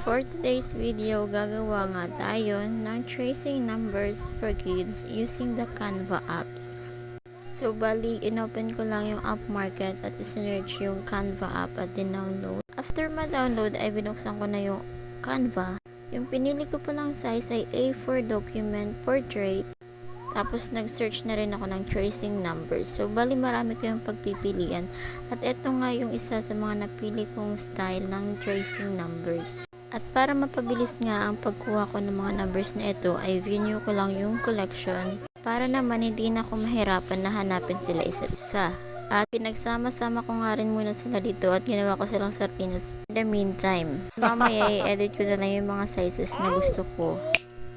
For today's video, gagawa nga tayo ng tracing numbers for kids using the Canva apps. So, bali, inopen ko lang yung app market at isinearch yung Canva app at din-download. After ma-download, ay binuksan ko na yung Canva. Yung pinili ko palang size ay A4 document portrait. Tapos, nag-search na rin ako ng tracing numbers. So, bali, marami ko yung pagpipilian. At eto nga yung isa sa mga napili kong style ng tracing numbers. At para mapabilis nga ang pagkuha ko ng mga numbers na ito, ay view ko lang yung collection. Para naman hindi na ako mahirapan na hanapin sila isa-isa. At pinagsama-sama ko nga rin muna sila dito at ginawa ko silang sardinas. In the meantime, mamaya i-edit ko na lang yung mga sizes na gusto ko.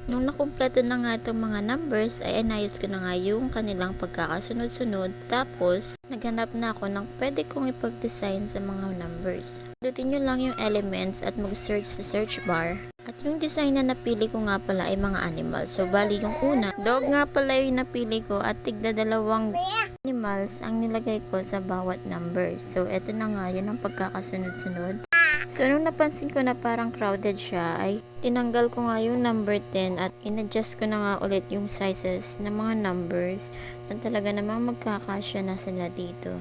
Nung nakumpleto na nga itong mga numbers, ay inayos ko na nga yung kanilang pagkakasunod-sunod. Tapos, naghanap na ako ng pwede kong ipag-design sa mga numbers. Pindutin nyo lang yung elements at mag-search sa search bar. At yung design na napili ko nga pala ay mga animals. So, bali yung una, dog nga pala yung napili ko at tigda dalawang animals ang nilagay ko sa bawat numbers. So, eto na nga yun ang pagkakasunod-sunod. So, nung napansin ko na parang crowded siya, ay tinanggal ko nga yung number 10 at in-adjust ko na nga ulit yung sizes ng mga numbers na talaga namang magkakasya na sila dito.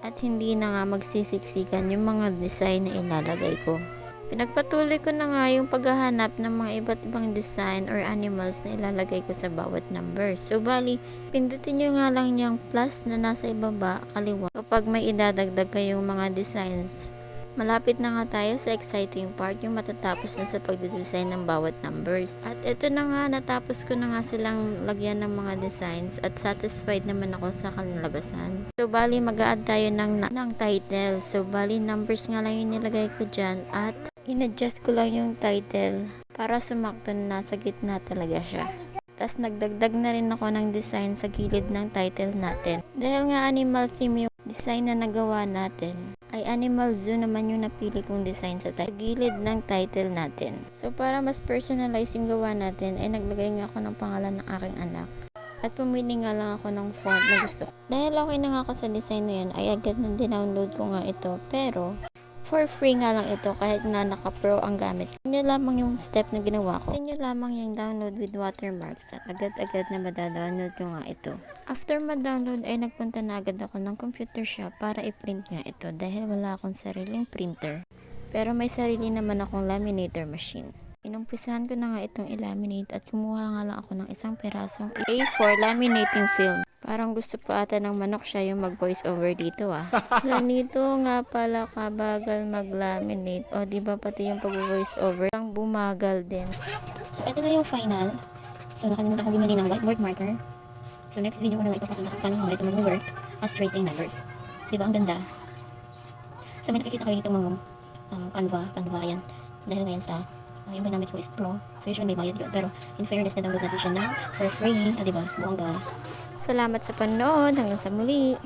At hindi na nga magsisiksikan yung mga design na ilalagay ko. Pinagpatuloy ko na nga yung paghahanap ng mga iba't ibang design or animals na ilalagay ko sa bawat number. So, bali, pindutin nyo nga lang yung plus na nasa ibaba, kaliwa, kapag may idadagdag kayong mga designs. Malapit na nga tayo sa exciting part, yung matatapos na sa pagdedesign ng bawat numbers. At ito na nga, natapos ko na nga silang lagyan ng mga designs at satisfied naman ako sa kanilabasan. So, bali, mag-a-add tayo ng title. So, bali, numbers nga lang yung nilagay ko dyan at in-adjust ko lang yung title para sumakto na nasa gitna talaga siya. Tapos, nagdagdag na rin ako ng design sa gilid ng title natin. Dahil nga animal theme yung design na nagawa natin, ay animal zoo naman yung napili kong design sa gilid ng title natin. So, para mas personalize yung gawa natin, ay naglagay nga ako ng pangalan ng aking anak. At pumili nga lang ako ng font na gusto ko. Dahil okay na nga ako sa design na yun, ay agad na dinownload ko nga ito. Pero, for free nga lang ito kahit na naka-pro ang gamit. Tingnan lamang yung step na ginawa ko. Tingnan lamang yung download with watermarks at agad-agad na madadownload ko nga ito. After ma-download ay nagpunta na agad ako ng computer shop para i-print nga ito dahil wala akong sariling printer. Pero may sarili naman akong laminator machine. Inumpisahan ko na nga itong i-laminate at kumuha nga lang ako ng isang perasong A4 laminating film. Parang gusto pa ata ng manok siya yung mag-voice over dito ah. Ganito nga pala kabagal mag-laminate. O diba pati yung pag-voice over ang bumagal din. So ito na yung final. So nakalimutan ko bumili ng whiteboard marker. So next video ko na ipapakita kung paano ito mag-work as tracing numbers. Diba ang ganda? So may nakikita kayo dito mga Canva yan. Dahil ngayon sa yung ginamit ko is Pro. So usually may bayad yun. Pero in fairness na download natin siya na for free. Diba? Buongga. Salamat sa panood. Hanggang sa muli.